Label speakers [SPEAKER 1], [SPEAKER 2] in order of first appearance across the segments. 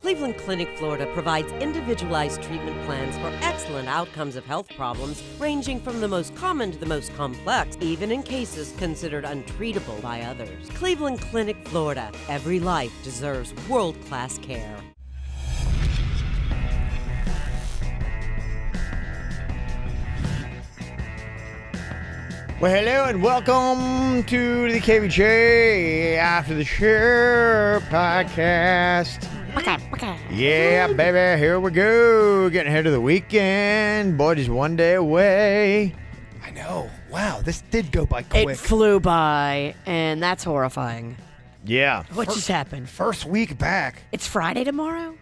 [SPEAKER 1] Cleveland Clinic, Florida provides individualized treatment plans for excellent outcomes of health problems ranging from the most common to the most complex, even in cases considered untreatable by others. Cleveland Clinic, Florida. Every life deserves world-class care.
[SPEAKER 2] Well, hello and welcome to the KVJ After the Show Podcast. Yeah, baby, here we go. Getting ahead of the weekend. Boy, just one day away.
[SPEAKER 3] I know. Wow, this did go by quick.
[SPEAKER 4] It flew by, and that's horrifying.
[SPEAKER 2] Yeah.
[SPEAKER 4] What just happened?
[SPEAKER 3] First week back.
[SPEAKER 4] It's Friday tomorrow?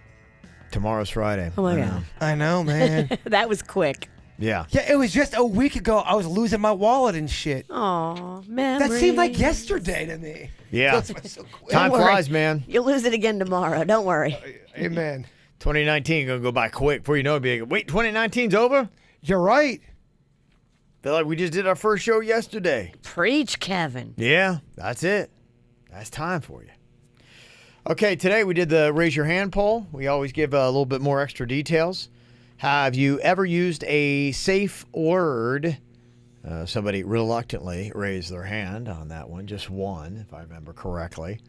[SPEAKER 2] Tomorrow's Friday.
[SPEAKER 4] Oh, my God.
[SPEAKER 3] I know, man.
[SPEAKER 4] That was quick.
[SPEAKER 2] Yeah.
[SPEAKER 3] Yeah, it was just a week ago. I was losing my wallet and shit.
[SPEAKER 4] Aw, memories.
[SPEAKER 3] That seemed like yesterday to me.
[SPEAKER 2] Yeah.
[SPEAKER 3] That's why it's so quick.
[SPEAKER 2] Time
[SPEAKER 4] Don't worry.
[SPEAKER 2] flies, man.
[SPEAKER 4] You'll lose it again tomorrow. Don't worry.
[SPEAKER 3] Amen.
[SPEAKER 2] 2019 going to go by quick. Before you know it, be like, wait, 2019's over?
[SPEAKER 3] You're right.
[SPEAKER 2] Feel like we just did our first show yesterday.
[SPEAKER 4] Preach, Kevin.
[SPEAKER 2] Yeah, that's it. That's time for you. Okay, today we did the raise your hand poll. We always give a little bit more extra details. Have you ever used a safe word? Somebody reluctantly raised their hand on that one. Just one, if I remember correctly.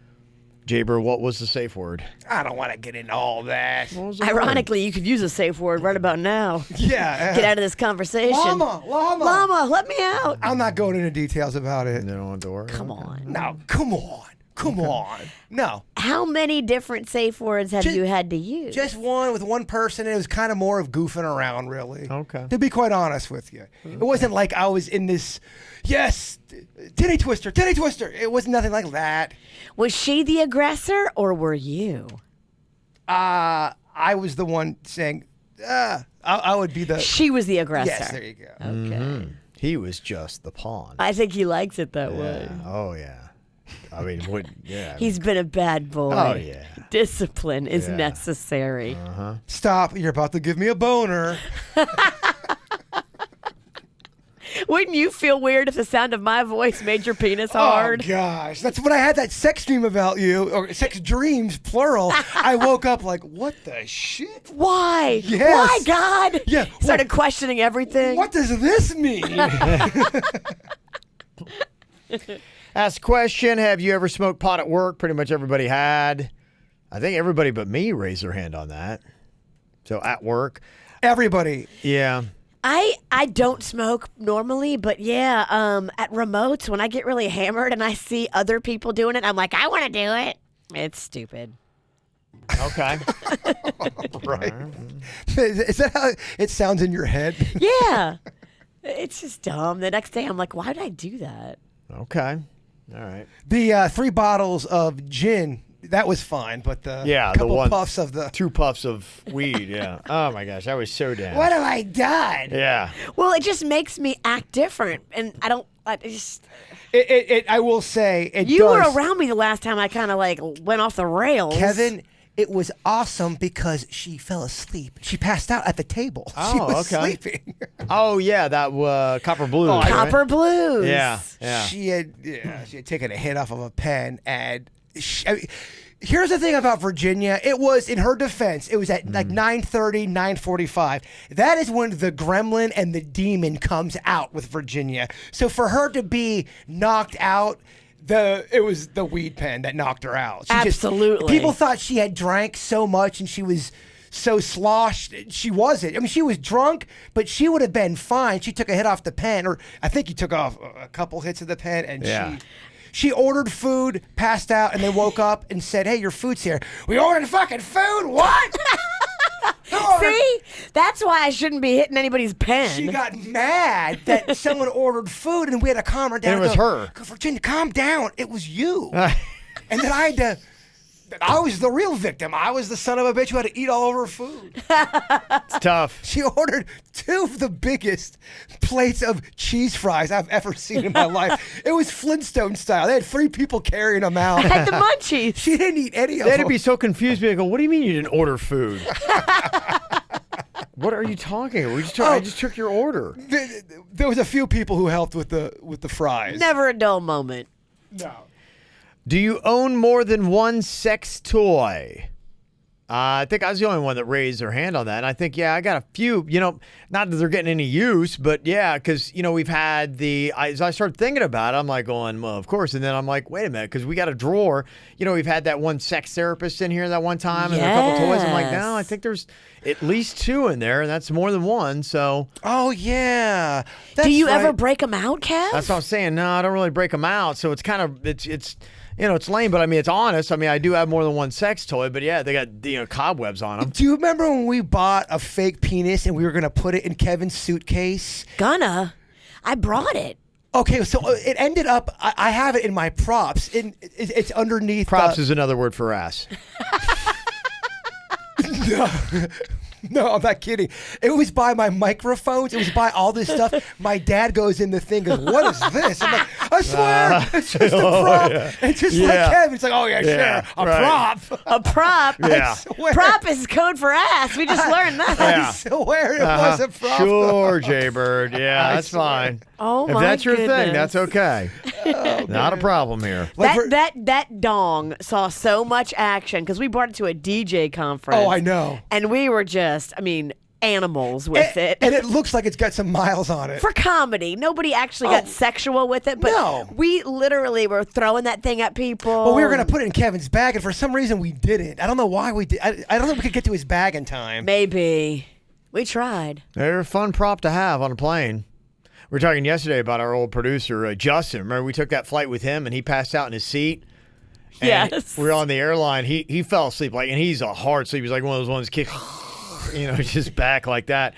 [SPEAKER 2] Jaber, what was the safe word?
[SPEAKER 3] I don't want to get into all that.
[SPEAKER 2] What was the
[SPEAKER 4] Ironically, you could use a safe word right about now.
[SPEAKER 3] Yeah.
[SPEAKER 4] Get out of this conversation.
[SPEAKER 3] Llama.
[SPEAKER 4] Llama, let me out.
[SPEAKER 3] I'm not going into details about it.
[SPEAKER 2] word? No one door.
[SPEAKER 4] Come on.
[SPEAKER 3] No, come on. Come on. No.
[SPEAKER 4] How many different safe words have you had to use?
[SPEAKER 3] Just one with one person, and it was kind of more of goofing around, really.
[SPEAKER 2] Okay.
[SPEAKER 3] To be quite honest with you. It wasn't like I was in this, yes, titty twister. It was nothing like that.
[SPEAKER 4] Was she the aggressor, or were you?
[SPEAKER 3] I was the one saying, I would be the.
[SPEAKER 4] She was the aggressor.
[SPEAKER 3] Yes, there you go.
[SPEAKER 4] Okay.
[SPEAKER 2] He was just the pawn.
[SPEAKER 4] I think he likes it that way.
[SPEAKER 2] Yeah. Oh, yeah. I mean, yeah.
[SPEAKER 4] He's been a bad boy.
[SPEAKER 2] Oh, yeah.
[SPEAKER 4] Discipline is
[SPEAKER 2] Yeah.
[SPEAKER 4] necessary.
[SPEAKER 3] Stop. You're about to give me a boner.
[SPEAKER 4] Wouldn't you feel weird if the sound of my voice made your penis hard?
[SPEAKER 3] Oh, gosh. That's when I had that sex dream about you, or sex dreams, plural. I woke up like, what the shit?
[SPEAKER 4] Why?
[SPEAKER 3] Yes.
[SPEAKER 4] Why, God?
[SPEAKER 3] Yeah,
[SPEAKER 4] Started
[SPEAKER 3] what-
[SPEAKER 4] questioning everything.
[SPEAKER 3] What does this mean?
[SPEAKER 2] Ask question, have you ever smoked pot at work? Pretty much everybody had. I think everybody but me raised their hand on that. So at work.
[SPEAKER 3] Everybody.
[SPEAKER 2] Yeah.
[SPEAKER 4] I don't smoke normally, but yeah, at remotes, when I get really hammered and I see other people doing it, I'm like, I want to do it. It's stupid.
[SPEAKER 2] Okay.
[SPEAKER 3] Right. Is that how it sounds in your head?
[SPEAKER 4] Yeah. It's just dumb. The next day, I'm like, why did I do that?
[SPEAKER 2] Okay. All right.
[SPEAKER 3] The 3 bottles of gin, that was fine, but the couple puffs of the...
[SPEAKER 2] 2 puffs of weed, yeah. Oh, my gosh. I was so down.
[SPEAKER 3] What have I done?
[SPEAKER 2] Yeah.
[SPEAKER 4] Well, it just makes me act different, and I just...
[SPEAKER 3] I will say, it
[SPEAKER 4] You
[SPEAKER 3] does.
[SPEAKER 4] were around me the last time I kind of like went off the rails.
[SPEAKER 3] Kevin, it was awesome because she fell asleep. She passed out at the table.
[SPEAKER 2] Oh,
[SPEAKER 3] she was
[SPEAKER 2] okay.
[SPEAKER 3] sleeping.
[SPEAKER 2] Oh, yeah, that Copper Blue.
[SPEAKER 4] Copper Blues.
[SPEAKER 2] Yeah, yeah.
[SPEAKER 3] She had taken a hit off of a pen, and here's the thing about Virginia. It was, in her defense, it was at like 9:30, 9:45. That is when the gremlin and the demon comes out with Virginia. So for her to be knocked out, it was the weed pen that knocked her out.
[SPEAKER 4] Absolutely.
[SPEAKER 3] People thought she had drank so much and she was so sloshed. She wasn't. I mean, she was drunk, but she would have been fine. She took a hit off the pen, or I think you took off a couple hits of the pen, and she ordered food, passed out, and then woke up and said, hey, your food's here. We ordered fucking food? What?
[SPEAKER 4] See? That's why I shouldn't be hitting anybody's pen.
[SPEAKER 3] She got mad that someone ordered food, and we had to calm her down.
[SPEAKER 2] And it was her.
[SPEAKER 3] Go, Virginia, calm down. It was you. And then I was the real victim. I was the son of a bitch who had to eat all of her food.
[SPEAKER 2] It's tough.
[SPEAKER 3] She ordered 2 of the biggest plates of cheese fries I've ever seen in my life. It was Flintstone style. They had 3 people carrying them out.
[SPEAKER 4] I had the munchies.
[SPEAKER 3] She didn't eat any of
[SPEAKER 2] They'd
[SPEAKER 3] them.
[SPEAKER 2] be so confused. Be like, what do you mean you didn't order food? What are you talking about? I just took your order.
[SPEAKER 3] There was a few people who helped with the fries.
[SPEAKER 4] Never a dull moment.
[SPEAKER 3] No.
[SPEAKER 2] Do you own more than one sex toy? I think I was the only one that raised their hand on that. And I think, I got a few, not that they're getting any use, but because, we've had as I started thinking about it, I'm like going, well, of course. And then I'm like, wait a minute, because we got a drawer. We've had that one sex therapist in here that one time and a couple toys. I'm like, no, I think there's at least 2 in there, and that's more than one. So.
[SPEAKER 3] Oh, yeah.
[SPEAKER 4] Do you ever break them out, Kev?
[SPEAKER 2] That's what I'm saying. No, I don't really break them out. So it's kind of, it's it's lame, but I mean, it's honest. I mean, I do have more than one sex toy, but yeah, they got cobwebs on them.
[SPEAKER 3] Do you remember when we bought a fake penis and we were going to put it in Kevin's suitcase?
[SPEAKER 4] I brought it.
[SPEAKER 3] Okay, so it ended up, I have it in my props. It's underneath.
[SPEAKER 2] Props is another word for ass.
[SPEAKER 3] No, I'm not kidding. It was by my microphones. It was by all this stuff. My dad goes in the thing, goes, "What is this?" I'm like, "I swear, it's just a prop."
[SPEAKER 2] Yeah.
[SPEAKER 3] And just like Kevin, it's like, "Oh yeah, sure, a prop."
[SPEAKER 4] A prop.
[SPEAKER 2] Yeah.
[SPEAKER 4] Prop is code for ass. We just learned that.
[SPEAKER 3] I swear it was a prop.
[SPEAKER 2] Sure, Jaybird. Yeah, that's fine.
[SPEAKER 4] Oh my
[SPEAKER 2] If that's your
[SPEAKER 4] goodness.
[SPEAKER 2] thing, that's okay. Not a problem here.
[SPEAKER 4] That dong saw so much action because we brought it to a DJ conference.
[SPEAKER 3] Oh, I know.
[SPEAKER 4] And we were just, animals with it.
[SPEAKER 3] And it looks like it's got some miles on it.
[SPEAKER 4] For comedy. Nobody actually got sexual with it, but
[SPEAKER 3] No.
[SPEAKER 4] we literally were throwing that thing at people.
[SPEAKER 3] Well, we were going to put it in Kevin's bag, and for some reason we didn't. I don't know why we did. I don't know if we could get to his bag in time.
[SPEAKER 4] Maybe. We tried.
[SPEAKER 2] They're a fun prop to have on a plane. We were talking yesterday about our old producer, Justin. Remember, we took that flight with him, and he passed out in his seat. And
[SPEAKER 4] Yes.
[SPEAKER 2] we were on the airline. He fell asleep, and he's a hard sleep. He's like one of those ones kick, just back like that.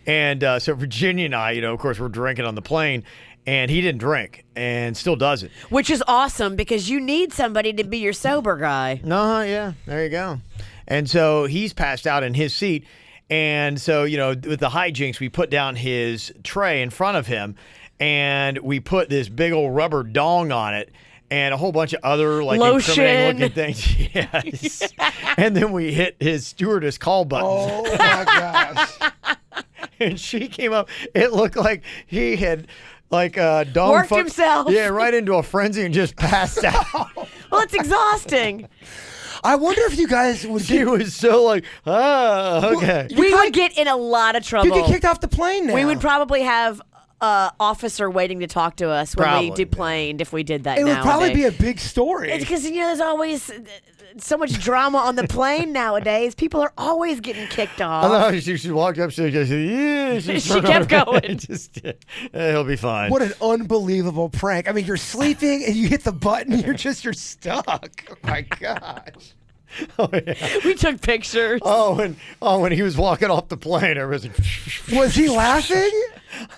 [SPEAKER 2] And so Virginia and I, of course, we're drinking on the plane, and he didn't drink and still doesn't.
[SPEAKER 4] Which is awesome because you need somebody to be your sober guy.
[SPEAKER 2] No, yeah, there you go. And so he's passed out in his seat. And so, with the hijinks, we put down his tray in front of him, and we put this big old rubber dong on it and a whole bunch of other, incriminating looking things. Yes. And then we hit his stewardess call button.
[SPEAKER 3] Oh, my gosh.
[SPEAKER 2] And she came up. It looked like he had, dong
[SPEAKER 4] Worked himself.
[SPEAKER 2] Yeah, right into a frenzy and just passed out.
[SPEAKER 4] Well, it's exhausting.
[SPEAKER 3] I wonder if you guys would
[SPEAKER 2] She was so okay.
[SPEAKER 4] We would get in a lot of trouble.
[SPEAKER 3] You get kicked off the plane now.
[SPEAKER 4] We would probably have an officer waiting to talk to us when we
[SPEAKER 2] Probably,
[SPEAKER 4] deplaned if we did that
[SPEAKER 3] It would
[SPEAKER 4] nowadays.
[SPEAKER 3] probably be a big story.
[SPEAKER 4] It's because, there's always so much drama on the plane nowadays. People are always getting kicked off.
[SPEAKER 2] I know she walked up, she just, yeah.
[SPEAKER 4] She kept going.
[SPEAKER 2] He'll be fine.
[SPEAKER 3] What an unbelievable prank. I mean, you're sleeping and you hit the button, you're stuck. Oh, my gosh.
[SPEAKER 2] Oh, yeah.
[SPEAKER 4] We took pictures.
[SPEAKER 2] When he was walking off the plane, everybody
[SPEAKER 3] Was he laughing?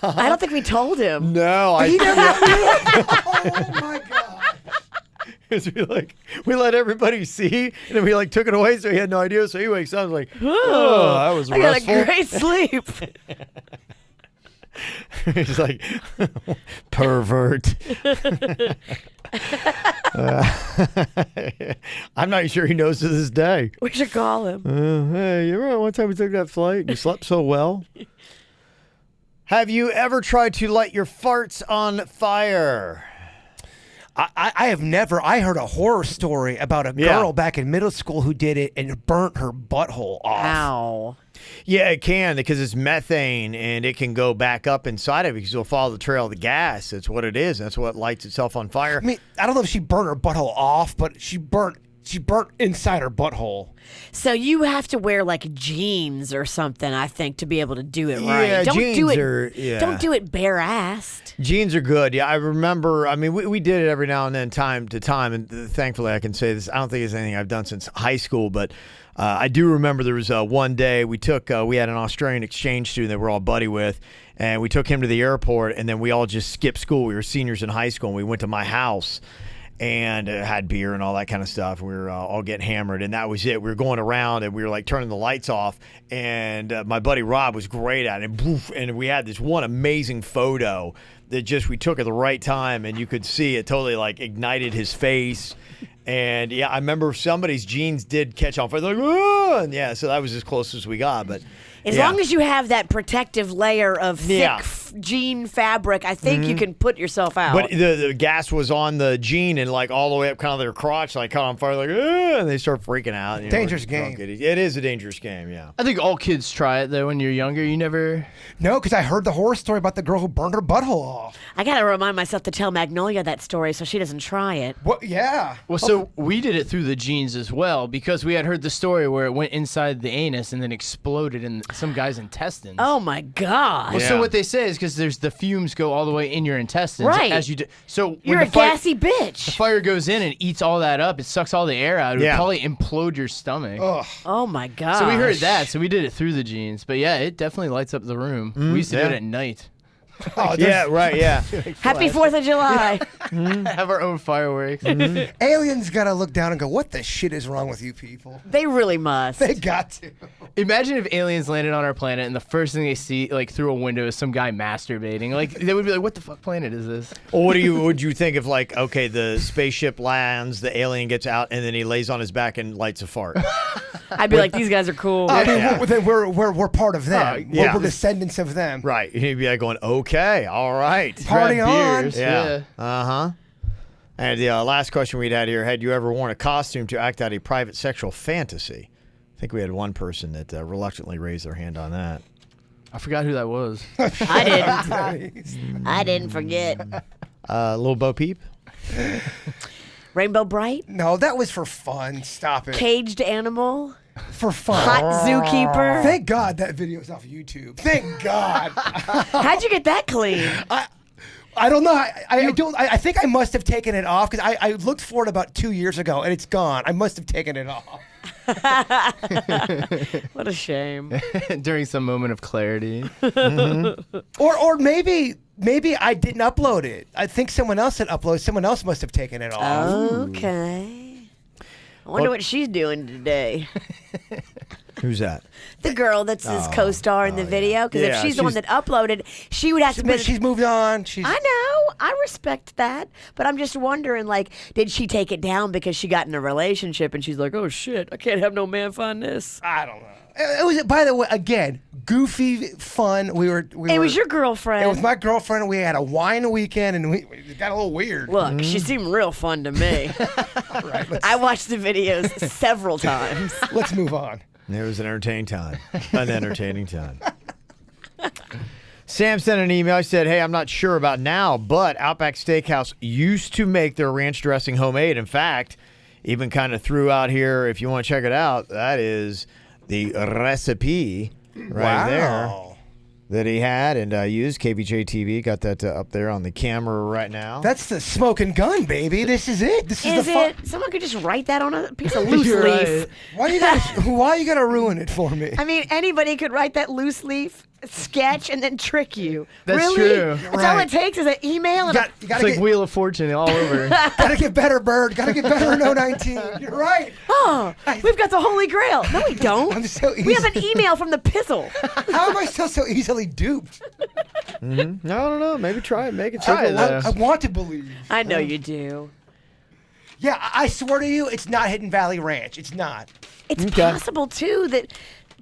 [SPEAKER 4] I don't think we told him.
[SPEAKER 2] No,
[SPEAKER 3] He never Oh, my God.
[SPEAKER 2] Because we let everybody see, and then we took it away, so he had no idea. So he wakes up, like, oh, that was
[SPEAKER 4] I got
[SPEAKER 2] restful.
[SPEAKER 4] a great sleep.
[SPEAKER 2] He's like, pervert. I'm not sure he knows to this day.
[SPEAKER 4] We should call him.
[SPEAKER 2] Hey, you remember one time we took that flight and you slept so well? Have you ever tried to light your farts on fire?
[SPEAKER 3] I have never. I heard a horror story about a girl back in middle school who did it and burnt her butthole off.
[SPEAKER 4] Ow.
[SPEAKER 2] Yeah, it can, because it's methane and it can go back up inside of it because you'll follow the trail of the gas. That's what it is. That's what lights itself on fire.
[SPEAKER 3] I mean, I don't know if she burnt her butthole off, but she burnt inside her butthole.
[SPEAKER 4] So you have to wear jeans or something, I think, to be able to do it right.
[SPEAKER 2] Yeah,
[SPEAKER 4] Don't
[SPEAKER 2] jeans
[SPEAKER 4] do it.
[SPEAKER 2] are.
[SPEAKER 4] Don't do it bare-assed.
[SPEAKER 2] Jeans are good. Yeah, I remember. I mean, we did it every now and then, time to time, and thankfully I can say this. I don't think it's anything I've done since high school, but I do remember there was one day we had an Australian exchange student that we're all buddy with, and we took him to the airport, and then we all just skipped school. We were seniors in high school, and we went to my house and had beer and all that kind of stuff. We were all getting hammered, and that was it. We were going around, and we were turning the lights off, and my buddy Rob was great at it. And we had this one amazing photo that we took at the right time, and you could see it totally ignited his face. And yeah, I remember somebody's jeans did catch on fire. They're like, oh! And so that was as close as we got. But
[SPEAKER 4] As long as you have that protective layer of thick jean fabric, I think you can put yourself out.
[SPEAKER 2] But the gas was on the jean and like all the way up kind of their crotch, like caught on fire, like, and they start freaking out.
[SPEAKER 3] Dangerous game.
[SPEAKER 2] It is a dangerous game, yeah.
[SPEAKER 5] I think all kids try it though. When you're younger, you never.
[SPEAKER 3] No, because I heard the horror story about the girl who burned her butthole off.
[SPEAKER 4] I got to remind myself to tell Magnolia that story so she doesn't try it.
[SPEAKER 3] What? Yeah.
[SPEAKER 5] Well, so we did it through the jeans as well because we had heard the story where it went inside the anus and then exploded in some guy's intestines.
[SPEAKER 4] Oh my God.
[SPEAKER 5] Well,
[SPEAKER 2] Yeah.
[SPEAKER 5] so what they say is because the fumes go all the way in your intestines
[SPEAKER 4] Right.
[SPEAKER 5] as you do. So when
[SPEAKER 4] You're a
[SPEAKER 5] the fire,
[SPEAKER 4] gassy
[SPEAKER 5] the
[SPEAKER 4] bitch.
[SPEAKER 5] fire goes in and eats all that up, it sucks all the air out. It would
[SPEAKER 2] Yeah.
[SPEAKER 5] probably implode your stomach.
[SPEAKER 3] Ugh.
[SPEAKER 4] Oh my God.
[SPEAKER 5] So we heard that, so we did it through the jeans. But yeah, it definitely lights up the room. We used to do
[SPEAKER 2] yeah.
[SPEAKER 5] it at night.
[SPEAKER 3] Oh,
[SPEAKER 2] Yeah, right, yeah.
[SPEAKER 4] Happy 4th of July.
[SPEAKER 5] Have our own fireworks.
[SPEAKER 3] Aliens gotta look down and go, what the shit is wrong with you people?
[SPEAKER 4] They really must.
[SPEAKER 3] They got to.
[SPEAKER 5] Imagine if aliens landed on our planet and the first thing they see, like through a window, is some guy masturbating. Like they would be like, "What the fuck planet is this?"
[SPEAKER 2] Or would you think if like, okay, the spaceship lands, the alien gets out, and then he lays on his back and lights a fart?
[SPEAKER 4] I'd be like, these guys are cool.
[SPEAKER 3] I mean, we're part of them.
[SPEAKER 2] yeah.
[SPEAKER 3] We're descendants of them.
[SPEAKER 2] Right. He'd be like going, okay, all right.
[SPEAKER 3] Party
[SPEAKER 5] Grab
[SPEAKER 3] on.
[SPEAKER 5] beers,
[SPEAKER 2] Yeah. Uh-huh. And the last question we'd had here, had you ever worn a costume to act out a private sexual fantasy? I think we had one person that reluctantly raised their hand on that.
[SPEAKER 5] I forgot who that was.
[SPEAKER 4] I didn't. I didn't forget.
[SPEAKER 2] Little Bo Peep?
[SPEAKER 4] Rainbow Bright,
[SPEAKER 3] No, that was for fun. Stop it.
[SPEAKER 4] caged animal,
[SPEAKER 3] For fun.
[SPEAKER 4] hot zookeeper.
[SPEAKER 3] Thank God that video is off YouTube. Thank God.
[SPEAKER 4] How'd you get that clean?
[SPEAKER 3] I don't know. I think I must have taken it off because I looked for it about 2 years ago and it's gone. I must have taken it off.
[SPEAKER 4] What a shame.
[SPEAKER 5] During some moment of clarity.
[SPEAKER 3] Or maybe I didn't upload it. I think someone else had uploaded. Someone else must have taken it off.
[SPEAKER 4] Okay. I wonder what she's doing today.
[SPEAKER 2] Who's that?
[SPEAKER 4] The girl that's his co-star in the video. Because
[SPEAKER 2] Yeah,
[SPEAKER 4] if she's the one that uploaded, she would have to be.
[SPEAKER 3] She's moved on.
[SPEAKER 4] I know. I respect that. But I'm just wondering, like, did she take it down because she got in a relationship and she's like, oh, shit, I can't have no man find this?
[SPEAKER 3] I don't know. It was, by the way, again, goofy, fun.
[SPEAKER 4] It was your girlfriend.
[SPEAKER 3] It was my girlfriend. We had a wine weekend, and we got a little weird.
[SPEAKER 4] Look, she seemed real fun to me. I watched the videos several times.
[SPEAKER 3] Let's move on.
[SPEAKER 2] It was an entertaining time. An entertaining time. Sam sent an email. He said, hey, I'm not sure about now, but Outback Steakhouse used to make their ranch dressing homemade. In fact, even kind of threw out here, if you want to check it out, that is the recipe right there that he had and used. KVJ TV got that up there on the camera right now.
[SPEAKER 3] That's the smoking gun, baby. This is it. This is the fun.
[SPEAKER 4] Someone could just write that on a piece of loose
[SPEAKER 5] You're
[SPEAKER 4] leaf.
[SPEAKER 5] right.
[SPEAKER 3] Why you gotta ruin it for me?
[SPEAKER 4] I mean, anybody could write that loose leaf sketch and then trick you.
[SPEAKER 5] That's
[SPEAKER 4] really?
[SPEAKER 5] true.
[SPEAKER 4] That's all
[SPEAKER 3] Right.
[SPEAKER 4] it takes is an email and
[SPEAKER 3] You
[SPEAKER 5] It's
[SPEAKER 3] gotta
[SPEAKER 5] like
[SPEAKER 3] get,
[SPEAKER 5] Wheel of Fortune all over.
[SPEAKER 3] gotta get better, Bird. Gotta get better in 019. You're right.
[SPEAKER 4] oh, we've got the Holy Grail. No, we don't.
[SPEAKER 3] I'm so
[SPEAKER 4] We have
[SPEAKER 3] easy.
[SPEAKER 4] an email from the Pizzle.
[SPEAKER 3] How am I still so easily duped?
[SPEAKER 2] No, I don't know. Maybe try it. Make it
[SPEAKER 5] Try
[SPEAKER 2] take
[SPEAKER 5] it,
[SPEAKER 2] a
[SPEAKER 5] though.
[SPEAKER 2] look.
[SPEAKER 3] I want to believe.
[SPEAKER 4] I know you do.
[SPEAKER 3] Yeah, I swear to you, it's not Hidden Valley Ranch. It's not.
[SPEAKER 4] It's
[SPEAKER 2] Okay.
[SPEAKER 4] possible, too, that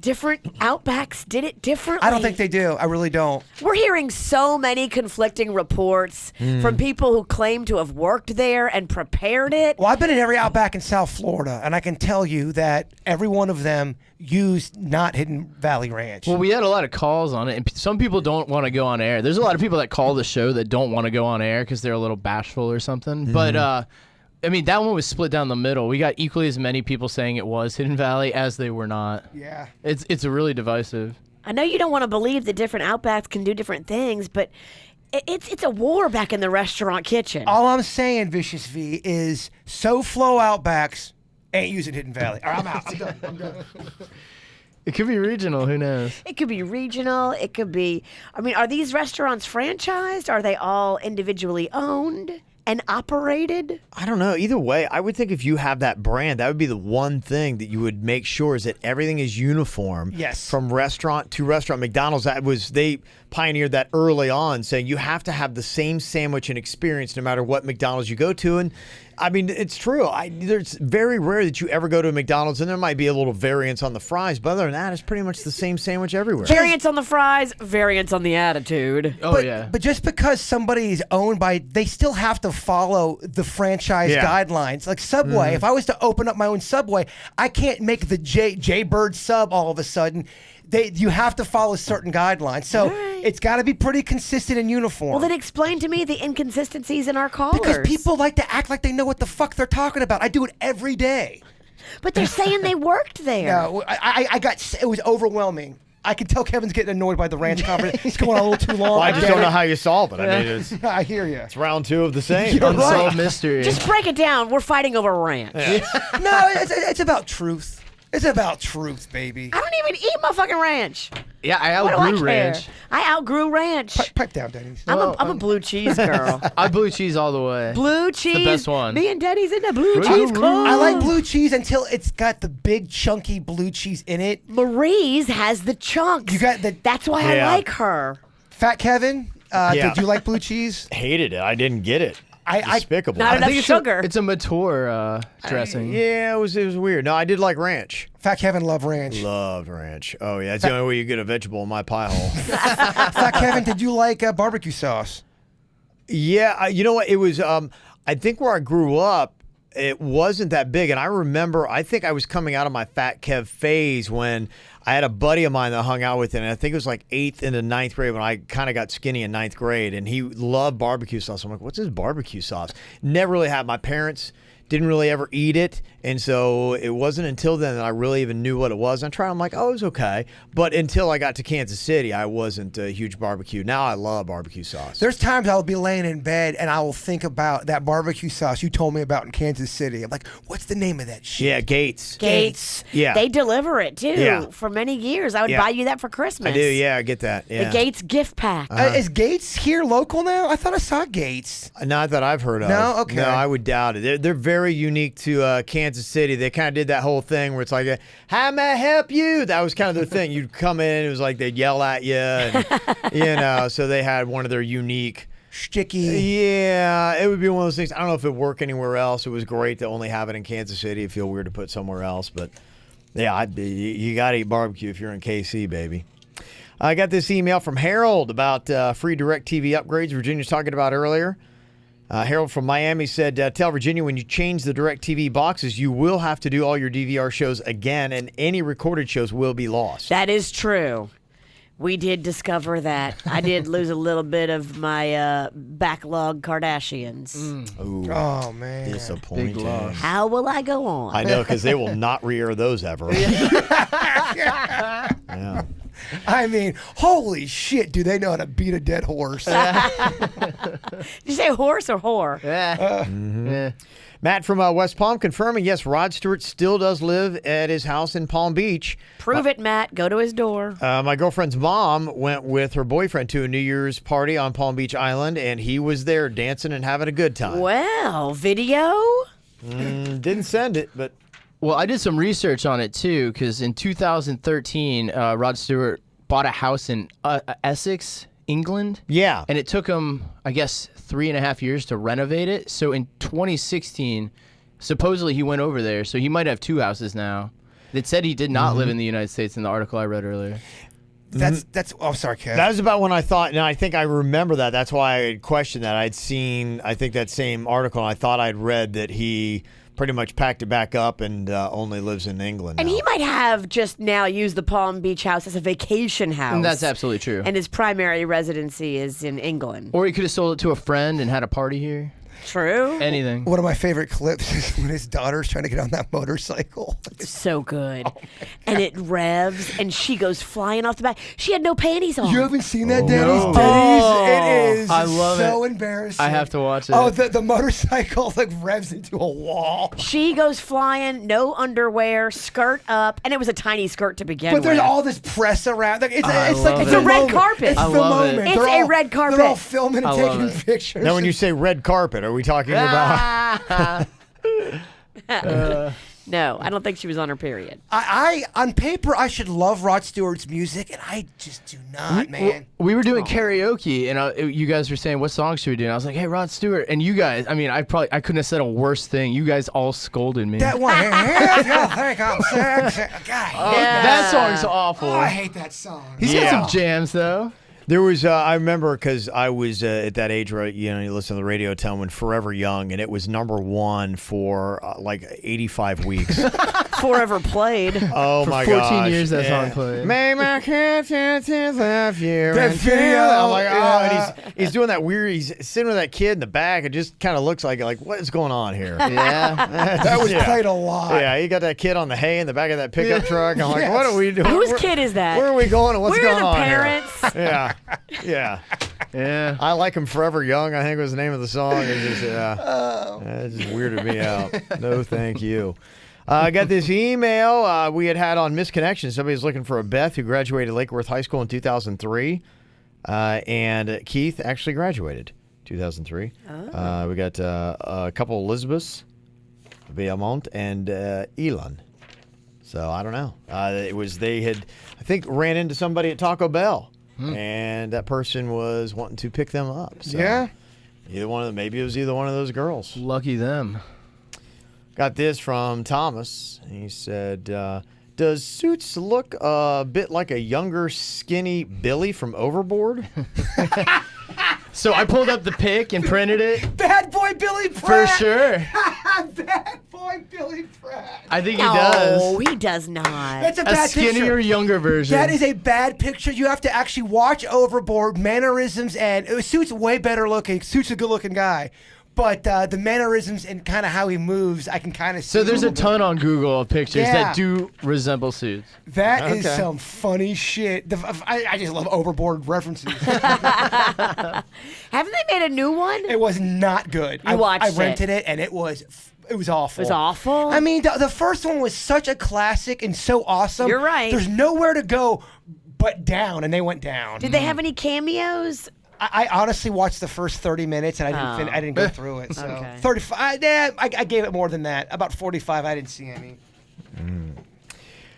[SPEAKER 4] different Outbacks did it differently.
[SPEAKER 3] I don't think they do. I really don't.
[SPEAKER 4] We're hearing so many conflicting reports from people who claim to have worked there and prepared it.
[SPEAKER 3] Well, I've been in every Outback in South Florida, and I can tell you that every one of them used not Hidden Valley Ranch.
[SPEAKER 5] Well, we had a lot of calls on it, and some people don't want to go on air. There's a lot of people that call the show that don't want to go on air because they're a little bashful or something. But I mean, that one was split down the middle. We got equally as many people saying it was Hidden Valley as they were not.
[SPEAKER 3] Yeah.
[SPEAKER 5] It's really divisive.
[SPEAKER 4] I know you don't want to believe that different Outbacks can do different things, but it's a war back in the restaurant kitchen.
[SPEAKER 3] All I'm saying, Vicious V, is SoFlo Outbacks ain't using Hidden Valley. All right, I'm out. I'm done. I'm done.
[SPEAKER 5] It could be regional. Who knows?
[SPEAKER 4] It could be regional. It could be. I mean, are these restaurants franchised? Are they all individually owned and operated?
[SPEAKER 2] I don't know. Either way, I would think if you have that brand, that would be the one thing that you would make sure is that everything is uniform.
[SPEAKER 3] Yes.
[SPEAKER 2] From restaurant to restaurant. McDonald's, they pioneered that early on, saying you have to have the same sandwich and experience no matter what McDonald's you go to. And I mean, it's true. There's very rare that you ever go to a McDonald's and there might be a little variance on the fries, but other than that, it's pretty much the same sandwich everywhere.
[SPEAKER 4] Variance on the fries, variance on the attitude.
[SPEAKER 5] Oh, yeah.
[SPEAKER 3] But just because somebody is owned by, they still have to follow the franchise guidelines. Like Subway, if I was to open up my own Subway, I can't make the J-Bird sub all of a sudden. You have to follow certain guidelines. So it's got to be pretty consistent and uniform.
[SPEAKER 4] Well, then explain to me the inconsistencies in our callers.
[SPEAKER 3] Because people like to act like they know what the fuck they're talking about. I do it every day.
[SPEAKER 4] But they're saying they worked there.
[SPEAKER 3] No, it was overwhelming. I can tell Kevin's getting annoyed by the ranch conversation. It's going on a little too long.
[SPEAKER 2] Well, I just don't know how you solve it. I mean,
[SPEAKER 3] I hear you.
[SPEAKER 2] it's round 2 of the same.
[SPEAKER 3] You're
[SPEAKER 5] Unsolved mystery.
[SPEAKER 4] Just break it down. We're fighting over ranch.
[SPEAKER 3] No, it's about truth. It's about truth, baby.
[SPEAKER 4] I don't even eat my fucking ranch.
[SPEAKER 5] Yeah, I
[SPEAKER 4] What do I
[SPEAKER 5] outgrew
[SPEAKER 4] care?
[SPEAKER 5] ranch.
[SPEAKER 4] I outgrew ranch.
[SPEAKER 3] Pipe down, Denny's.
[SPEAKER 4] I'm a blue cheese girl.
[SPEAKER 5] I blue cheese all the way.
[SPEAKER 4] Blue cheese.
[SPEAKER 5] the best one.
[SPEAKER 4] Me and Denny's in the blue cheese club.
[SPEAKER 3] I like blue cheese until it's got the big chunky blue cheese in it.
[SPEAKER 4] Marie's has the chunks.
[SPEAKER 3] You got the
[SPEAKER 4] That's why I
[SPEAKER 2] Yeah.
[SPEAKER 4] like her.
[SPEAKER 3] Fat Kevin.
[SPEAKER 2] Yeah.
[SPEAKER 3] Did you like blue cheese?
[SPEAKER 2] Hated it. I didn't get it. Despicable.
[SPEAKER 4] Not
[SPEAKER 5] I
[SPEAKER 4] enough
[SPEAKER 5] think
[SPEAKER 4] sugar.
[SPEAKER 5] It's a mature dressing.
[SPEAKER 2] Yeah, it was weird. No, I did like ranch.
[SPEAKER 3] Fat Kevin loved ranch.
[SPEAKER 2] Loved ranch. Oh, yeah. It's the only way you get a vegetable in my pie hole.
[SPEAKER 3] Fat Kevin, did you like barbecue sauce?
[SPEAKER 2] Yeah, you know what? It was, I think where I grew up, it wasn't that big. And I remember, I think I was coming out of my Fat Kev phase when I had a buddy of mine that I hung out with, and I think it was like 8th into 9th grade when I kind of got skinny in 9th grade, and he loved barbecue sauce. I'm like, what's this barbecue sauce? Never really had. My parents didn't really ever eat it, and so it wasn't until then that I really even knew what it was. And I tried, I'm like, oh, it was okay. But until I got to Kansas City, I wasn't a huge barbecue. Now I love barbecue sauce.
[SPEAKER 3] There's times I'll be laying in bed and I will think about that barbecue sauce you told me about in Kansas City. I'm like, what's the name of that shit?
[SPEAKER 2] Yeah, Gates.
[SPEAKER 4] Gates.
[SPEAKER 2] Yeah.
[SPEAKER 4] They deliver it too.
[SPEAKER 2] Yeah.
[SPEAKER 4] For many years, I would
[SPEAKER 2] Yeah.
[SPEAKER 4] buy you that for Christmas.
[SPEAKER 2] I do, yeah, I get that. Yeah.
[SPEAKER 4] The Gates gift pack.
[SPEAKER 3] Is Gates here local now? I thought I saw Gates.
[SPEAKER 2] Not that I've heard of.
[SPEAKER 3] No? Okay.
[SPEAKER 2] No, I would doubt it. They're very unique to Kansas City. They kind of did that whole thing where it's like, how may I help you? That was kind of their thing. You'd come in, it was like they'd yell at you. And, you know, so they had one of their unique.
[SPEAKER 3] Sticky.
[SPEAKER 2] Yeah, it would be one of those things. I don't know if it would work anywhere else. It was great to only have it in Kansas City. It'd feel weird to put somewhere else. But, yeah, you got to eat barbecue if you're in KC, baby. I got this email from Harold about free DirecTV upgrades Virginia's talking about earlier. Harold from Miami said, tell Virginia when you change the DirecTV boxes, you will have to do all your DVR shows again, and any recorded shows will be lost.
[SPEAKER 4] That is true. We did discover that. I did lose a little bit of my backlog Kardashians.
[SPEAKER 2] Ooh,
[SPEAKER 3] Oh, man.
[SPEAKER 2] disappointing.
[SPEAKER 5] Big loss.
[SPEAKER 4] How will I go on?
[SPEAKER 2] I know, because they will not re-air those ever. Yeah.
[SPEAKER 3] I mean, holy shit, do they know how to beat a dead horse?
[SPEAKER 4] Did you say horse or whore?
[SPEAKER 5] Yeah.
[SPEAKER 2] Matt from West Palm confirming, yes, Rod Stewart still does live at his house in Palm Beach.
[SPEAKER 4] Prove it, Matt. Go to his door.
[SPEAKER 2] My girlfriend's mom went with her boyfriend to a New Year's party on Palm Beach Island, and he was there dancing and having a good time.
[SPEAKER 4] Well, video?
[SPEAKER 2] Didn't send it, but
[SPEAKER 5] Well, I did some research on it too, because in 2013, Rod Stewart bought a house in Essex, England.
[SPEAKER 2] yeah.
[SPEAKER 5] And it took him, I guess, 3.5 years to renovate it. So in 2016, supposedly he went over there. So he might have 2 houses now. It said he did not live in the United States in the article I read earlier.
[SPEAKER 3] That's oh, sorry, Kev.
[SPEAKER 2] That was about when I thought, and I think I remember that. That's why I had questioned that. I'd seen, I think, that same article, and I thought I'd read that he pretty much packed it back up and only lives in England
[SPEAKER 4] And
[SPEAKER 2] now.
[SPEAKER 4] he might have just now used the Palm Beach house as a vacation house.
[SPEAKER 5] And that's absolutely true.
[SPEAKER 4] And his primary residency is in England.
[SPEAKER 5] Or he could have sold it to a friend and had a party here.
[SPEAKER 4] True.
[SPEAKER 5] Anything.
[SPEAKER 3] One of my favorite clips is when his daughter's trying to get on that motorcycle.
[SPEAKER 4] So good. And it revs, and she goes flying off the back. She had no panties on.
[SPEAKER 3] You haven't seen that, Denny's?
[SPEAKER 5] No.
[SPEAKER 3] Denny's, it is
[SPEAKER 5] I love
[SPEAKER 3] so
[SPEAKER 5] it.
[SPEAKER 3] embarrassing.
[SPEAKER 5] I have to watch it.
[SPEAKER 3] Oh, the motorcycle like revs into a wall.
[SPEAKER 4] She goes flying, no underwear, skirt up, and it was a tiny skirt to begin
[SPEAKER 3] But there's
[SPEAKER 4] with.
[SPEAKER 3] all this press around. Like, it's
[SPEAKER 5] love
[SPEAKER 3] like
[SPEAKER 5] it.
[SPEAKER 4] It's a red
[SPEAKER 3] moment.
[SPEAKER 4] carpet.
[SPEAKER 3] It's
[SPEAKER 5] I
[SPEAKER 3] the
[SPEAKER 5] love it.
[SPEAKER 3] moment.
[SPEAKER 4] It's
[SPEAKER 3] They're
[SPEAKER 4] a
[SPEAKER 3] all-
[SPEAKER 4] red carpet.
[SPEAKER 3] They're all filming and
[SPEAKER 5] I love
[SPEAKER 3] taking
[SPEAKER 5] it.
[SPEAKER 3] pictures.
[SPEAKER 2] Now, when you say red carpet, are we talking about?
[SPEAKER 4] No, I don't think she was on her period.
[SPEAKER 3] I on paper, I should love Rod Stewart's music, and I just do not, man.
[SPEAKER 5] We were doing karaoke, and you guys were saying, what song should we do? And I was like, hey, Rod Stewart. And you guys, I mean, I couldn't have said a worse thing. You guys all scolded me.
[SPEAKER 3] That one, if you think I'm sexy. God,
[SPEAKER 5] That song's awful.
[SPEAKER 3] oh, I hate that song.
[SPEAKER 5] He's got some jams, though.
[SPEAKER 2] There was, I remember because I was at that age where, you listen to the radio tone when Forever Young, and it was #1 for like 85 weeks.
[SPEAKER 4] Forever played.
[SPEAKER 2] Oh,
[SPEAKER 5] For
[SPEAKER 2] my
[SPEAKER 5] 14
[SPEAKER 2] gosh.
[SPEAKER 5] years that song played.
[SPEAKER 2] May my conscience love you.
[SPEAKER 3] That
[SPEAKER 2] and
[SPEAKER 3] feel,
[SPEAKER 2] I'm like,
[SPEAKER 3] yeah.
[SPEAKER 2] and he's doing that weird, he's sitting with that kid in the back. It just kind of looks like, what is going on here?
[SPEAKER 5] Yeah.
[SPEAKER 3] That was played a lot.
[SPEAKER 2] Yeah, he got that kid on the hay in the back of that pickup truck. I'm like, what are we doing?
[SPEAKER 4] Whose kid is that?
[SPEAKER 2] Where are we going and what's
[SPEAKER 4] Where
[SPEAKER 2] going
[SPEAKER 4] are the
[SPEAKER 2] on
[SPEAKER 4] parents?
[SPEAKER 2] here? Yeah. Yeah.
[SPEAKER 5] Yeah.
[SPEAKER 2] I like him Forever Young, I think was the name of the song. It's just, it just weirded me out. No, thank you. I got this email we had on Misconnection. Somebody was looking for a Beth who graduated Lake Worth High School in 2003. And Keith actually graduated 2003. We got a couple Elizabeths, Beaumont, and Elon. So I don't know. They had, I think, ran into somebody at Taco Bell. And that person was wanting to pick them up. So
[SPEAKER 3] Yeah.
[SPEAKER 2] maybe it was either one of those girls.
[SPEAKER 5] Lucky them.
[SPEAKER 2] Got this from Thomas. He said, does Suits look a bit like a younger, skinny Billy from Overboard?
[SPEAKER 5] So I pulled up the pic and printed it.
[SPEAKER 3] Bad boy Billy
[SPEAKER 5] For
[SPEAKER 3] Pratt.
[SPEAKER 5] sure.
[SPEAKER 3] Bad boy Billy Pratt.
[SPEAKER 5] I think he
[SPEAKER 4] No,
[SPEAKER 5] does.
[SPEAKER 4] he does not.
[SPEAKER 3] That's a
[SPEAKER 5] A
[SPEAKER 3] bad
[SPEAKER 5] skinnier,
[SPEAKER 3] picture.
[SPEAKER 5] younger version.
[SPEAKER 3] That is a bad picture. You have to actually watch Overboard, mannerisms, and Suit's way better looking. Suit's a good looking guy. But the mannerisms and kind of how he moves, I can kind of see.
[SPEAKER 5] So there's a
[SPEAKER 3] little bit.
[SPEAKER 5] ton on Google of pictures
[SPEAKER 3] Yeah.
[SPEAKER 5] that do resemble Suits.
[SPEAKER 3] That is
[SPEAKER 2] Okay.
[SPEAKER 3] some funny shit. I just love Overboard references.
[SPEAKER 4] Haven't they made a new one?
[SPEAKER 3] It was not good.
[SPEAKER 4] You watched
[SPEAKER 3] I
[SPEAKER 4] it.
[SPEAKER 3] rented it, and it was awful.
[SPEAKER 4] It was awful?
[SPEAKER 3] I mean, the first one was such a classic and so awesome.
[SPEAKER 4] You're right.
[SPEAKER 3] There's nowhere to go but down, and they went down.
[SPEAKER 4] Did they have any cameos?
[SPEAKER 3] I honestly watched the first 30 minutes, and I didn't go through it. So
[SPEAKER 4] Okay.
[SPEAKER 3] 35. I gave it more than that. About 45. I didn't see any.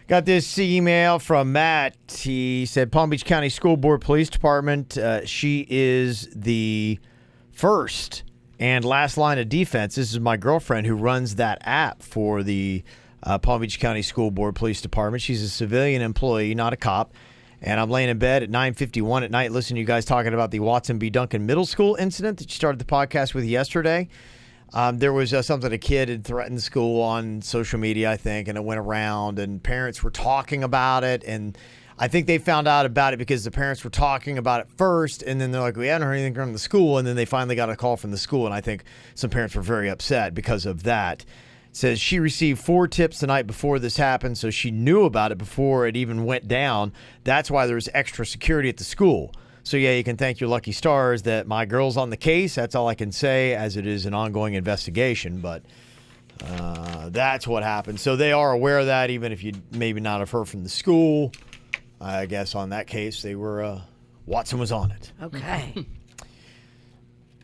[SPEAKER 2] Got this email from Matt. He said, Palm Beach County School Board Police Department. She is the first and last line of defense. This is my girlfriend who runs that app for the Palm Beach County School Board Police Department. She's a civilian employee, not a cop. And I'm laying in bed at 9:51 at night listening to you guys talking about the Watson B. Duncan Middle School incident that you started the podcast with yesterday. There was something a kid had threatened the school on social media, I think, and it went around, and parents were talking about it. And I think they found out about it because the parents were talking about it first, and then they're like, we haven't heard anything from the school. And then they finally got a call from the school, and I think some parents were very upset because of that. Says she received 4 tips the night before this happened, so she knew about it before it even went down. That's why there was extra security at the school. So, yeah, you can thank your lucky stars that my girl's on the case. That's all I can say, as it is an ongoing investigation. But that's what happened. So they are aware of that, even if you maybe not have heard from the school. I guess on that case, they were Watson was on it.
[SPEAKER 4] Okay.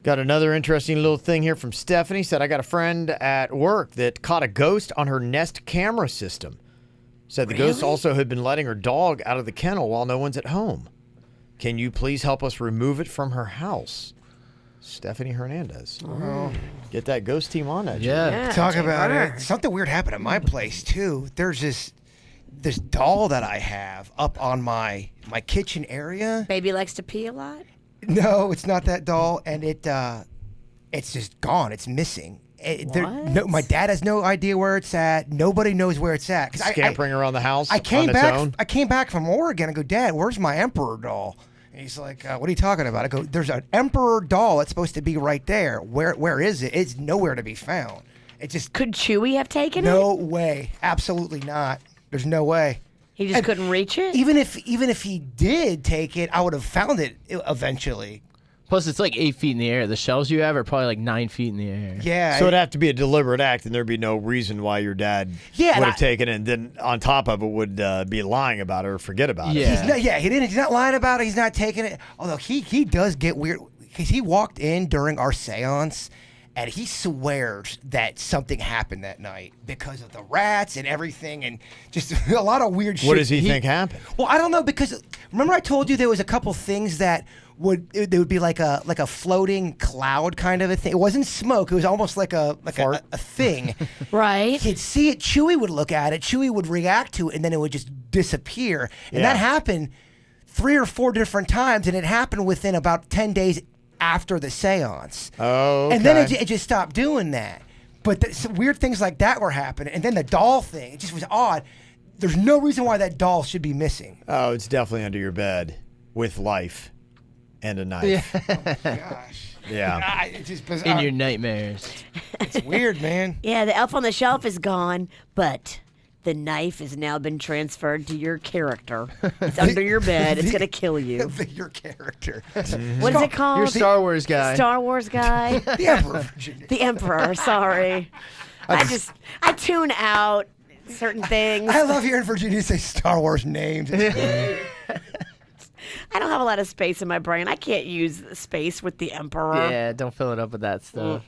[SPEAKER 2] Got another interesting little thing here from Stephanie. Said, I got a friend at work that caught a ghost on her Nest camera system. Said the ghost also had been letting her dog out of the kennel while no one's at home. Can you please help us remove it from her house? Stephanie Hernandez. Get that ghost team on that.
[SPEAKER 5] Yeah.
[SPEAKER 3] Talk
[SPEAKER 4] Jay
[SPEAKER 3] about
[SPEAKER 4] Garner.
[SPEAKER 3] it. Something weird happened at my place too. There's this doll that I have up on my kitchen area.
[SPEAKER 4] Baby likes to pee a lot?
[SPEAKER 3] No, it's not that doll, and it's just gone. It's missing.
[SPEAKER 4] What?
[SPEAKER 3] My dad has no idea where it's at. Nobody knows where it's at. 'Cause
[SPEAKER 2] Scampering around the house
[SPEAKER 3] I came
[SPEAKER 2] on its
[SPEAKER 3] back.
[SPEAKER 2] own.
[SPEAKER 3] I came back from Oregon. I go, Dad, where's my Emperor doll? And he's like, What are you talking about? I go, there's an Emperor doll that's supposed to be right there. Where is it? It's nowhere to be found. It just
[SPEAKER 4] Could Chewy have taken
[SPEAKER 3] no
[SPEAKER 4] it?
[SPEAKER 3] way. Absolutely not. There's no way.
[SPEAKER 4] He just couldn't reach it?
[SPEAKER 3] Even if he did take it, I would have found it eventually.
[SPEAKER 5] Plus, it's like 8 feet in the air. The shells you have are probably like 9 feet in the air.
[SPEAKER 3] Yeah.
[SPEAKER 2] So it'd have to be a deliberate act, and there'd be no reason why your dad
[SPEAKER 3] Yeah,
[SPEAKER 2] would
[SPEAKER 3] and
[SPEAKER 2] have taken it, and then on top of it would be lying about it or forget about it.
[SPEAKER 5] Yeah.
[SPEAKER 3] He's not lying about it. He's not taking it. Although he does get weird because he walked in during our seance, and he swears that something happened that night because of the rats and everything, and just a lot of weird shit.
[SPEAKER 2] What does he think happened?
[SPEAKER 3] Well, I don't know, because remember I told you there was a couple things that would be like a floating cloud kind of a thing. It wasn't smoke. It was almost like a thing.
[SPEAKER 4] Right.
[SPEAKER 3] He'd see it. Chewie would look at it. Chewie would react to it, and then it would just disappear. And that happened 3 or 4 different times, and it happened within about 10 days after the seance.
[SPEAKER 2] Oh, okay.
[SPEAKER 3] And then it just stopped doing that. But some weird things like that were happening. And then the doll thing, it just was odd. There's no reason why that doll should be missing.
[SPEAKER 2] Oh, it's definitely under your bed with life and a knife.
[SPEAKER 3] Oh, my gosh.
[SPEAKER 2] Yeah.
[SPEAKER 3] It's just bizarre.
[SPEAKER 5] In your nightmares.
[SPEAKER 3] It's weird, man.
[SPEAKER 4] Yeah, the elf on the shelf is gone, but the knife has now been transferred to your character. It's under your bed. It's going to kill you.
[SPEAKER 3] Your character.
[SPEAKER 4] What is it called?
[SPEAKER 5] You're a Star Wars guy.
[SPEAKER 4] Star Wars guy?
[SPEAKER 3] The Emperor, Virginia.
[SPEAKER 4] The Emperor, sorry. I tune out certain things.
[SPEAKER 3] I love hearing Virginia say Star Wars names.
[SPEAKER 4] I don't have a lot of space in my brain. I can't use space with the Emperor.
[SPEAKER 5] Yeah, don't fill it up with that stuff.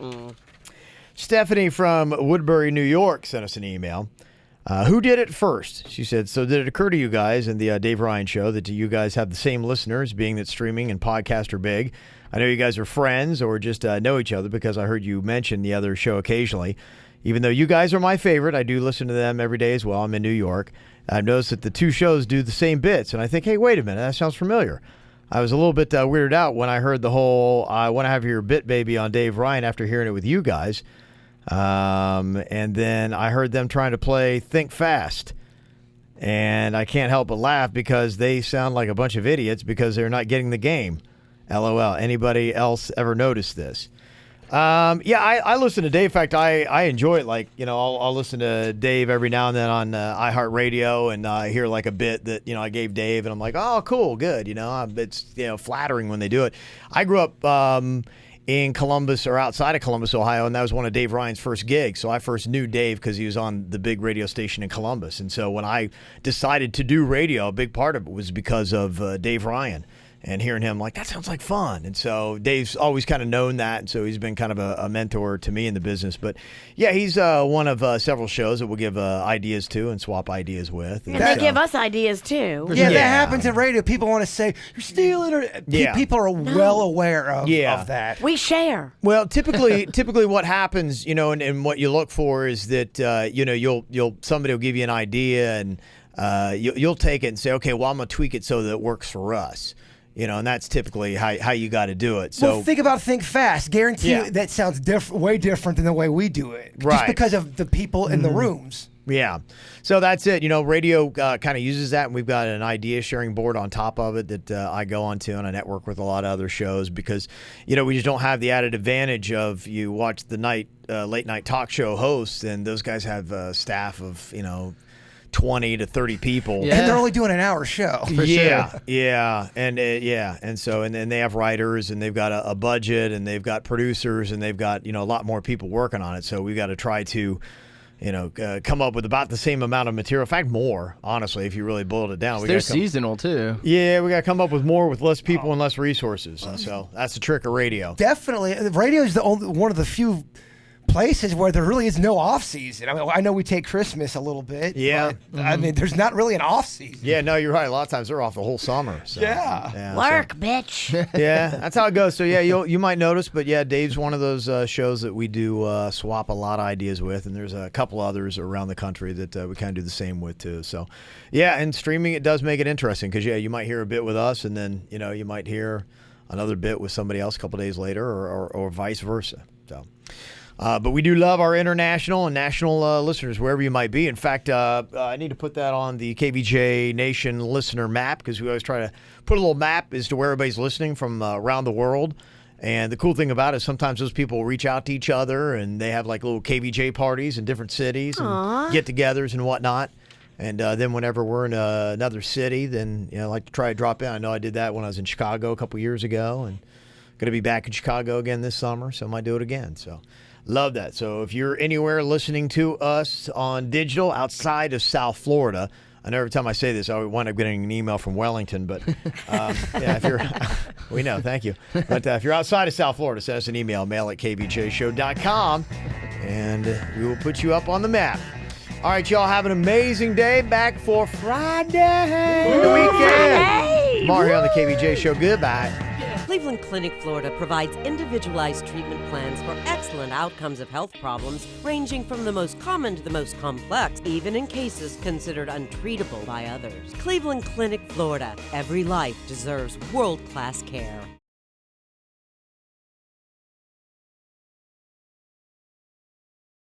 [SPEAKER 2] Stephanie from Woodbury, New York sent us an email. Who did it first? She said, so did it occur to you guys in the Dave Ryan show that you guys have the same listeners, being that streaming and podcast are big? I know you guys are friends or just know each other because I heard you mention the other show occasionally. Even though you guys are my favorite, I do listen to them every day as well. I'm in New York. I've noticed that the two shows do the same bits, and I think, hey, wait a minute, that sounds familiar. I was a little bit weirded out when I heard the whole I Want to Have Your Bit Baby on Dave Ryan after hearing it with you guys. And then I heard them trying to play Think Fast. And I can't help but laugh because they sound like a bunch of idiots because they're not getting the game. LOL. Anybody else ever noticed this? I listen to Dave. In fact, I enjoy it. Like, I'll listen to Dave every now and then on iHeartRadio, and I hear like a bit that, I gave Dave, and I'm like, oh, cool, good. It's, flattering when they do it. I grew up in Columbus or outside of Columbus, Ohio, and that was one of Dave Ryan's first gigs. So I first knew Dave because he was on the big radio station in Columbus. And so when I decided to do radio, a big part of it was because of Dave Ryan. And hearing him, like, that sounds like fun. And so Dave's always kind of known that, and so he's been kind of a mentor to me in the business. But, yeah, he's one of several shows that we'll give ideas to and swap ideas with.
[SPEAKER 4] And they give us ideas, too.
[SPEAKER 3] Yeah, that happens in radio. People want to say, you're stealing. Or people are well aware of that.
[SPEAKER 4] We share.
[SPEAKER 2] Well, typically what happens, and what you look for is that, somebody will give you an idea, and you'll take it and say, okay, well, I'm going to tweak it so that it works for us. And that's typically how you got to do it. So
[SPEAKER 3] think about Think Fast. Guarantee you that sounds way different than the way we do it.
[SPEAKER 2] Right.
[SPEAKER 3] Just because of the people in the rooms.
[SPEAKER 2] Yeah. So that's it. Radio kind of uses that, and we've got an idea sharing board on top of it that I go onto, and I network with a lot of other shows because, we just don't have the added advantage of you watch the late night talk show hosts, and those guys have a staff of, 20 to 30 people.
[SPEAKER 3] Yeah. And they're only doing an hour show.
[SPEAKER 2] Yeah. And so they have writers, and they've got a budget, and they've got producers, and they've got, a lot more people working on it. So we've got to try to, come up with about the same amount of material. In fact, more, honestly, if you really boiled it down.
[SPEAKER 5] They're seasonal, too.
[SPEAKER 2] Yeah, we got to come up with more with less people and less resources. And so that's the trick of radio.
[SPEAKER 3] Definitely. Radio is one of the few places where there really is no off season. I know we take Christmas a little bit.
[SPEAKER 2] Yeah.
[SPEAKER 3] But, there's not really an off season.
[SPEAKER 2] Yeah, no, you're right. A lot of times they're off the whole summer. So,
[SPEAKER 4] Work, bitch.
[SPEAKER 2] Yeah, that's how it goes. So, yeah, you might notice, but, yeah, Dave's one of those shows that we do swap a lot of ideas with, and there's a couple others around the country that we kind of do the same with, too. So, yeah, and streaming, it does make it interesting because, you might hear a bit with us, and then, you might hear another bit with somebody else a couple days later or vice versa. So. But we do love our international and national listeners, wherever you might be. In fact, I need to put that on the KVJ Nation listener map because we always try to put a little map as to where everybody's listening from around the world. And the cool thing about it is sometimes those people reach out to each other, and they have like little KVJ parties in different cities and get-togethers and whatnot. And then whenever we're in another city, then I like to try to drop in. I know I did that when I was in Chicago a couple years ago, and going to be back in Chicago again this summer, so I might do it again. So. Love that. So if you're anywhere listening to us on digital outside of South Florida, I know every time I say this, I wind up getting an email from Wellington, but yeah, if you're, we know, thank you. But if you're outside of South Florida, send us an email, mail@kvjshow.com, and we will put you up on the map. All right, y'all have an amazing day. Back for Friday, the weekend. More here on the KVJ Show. Goodbye.
[SPEAKER 1] Cleveland Clinic, Florida provides individualized treatment plans for excellent outcomes of health problems ranging from the most common to the most complex, even in cases considered untreatable by others. Cleveland Clinic, Florida. Every life deserves world-class care.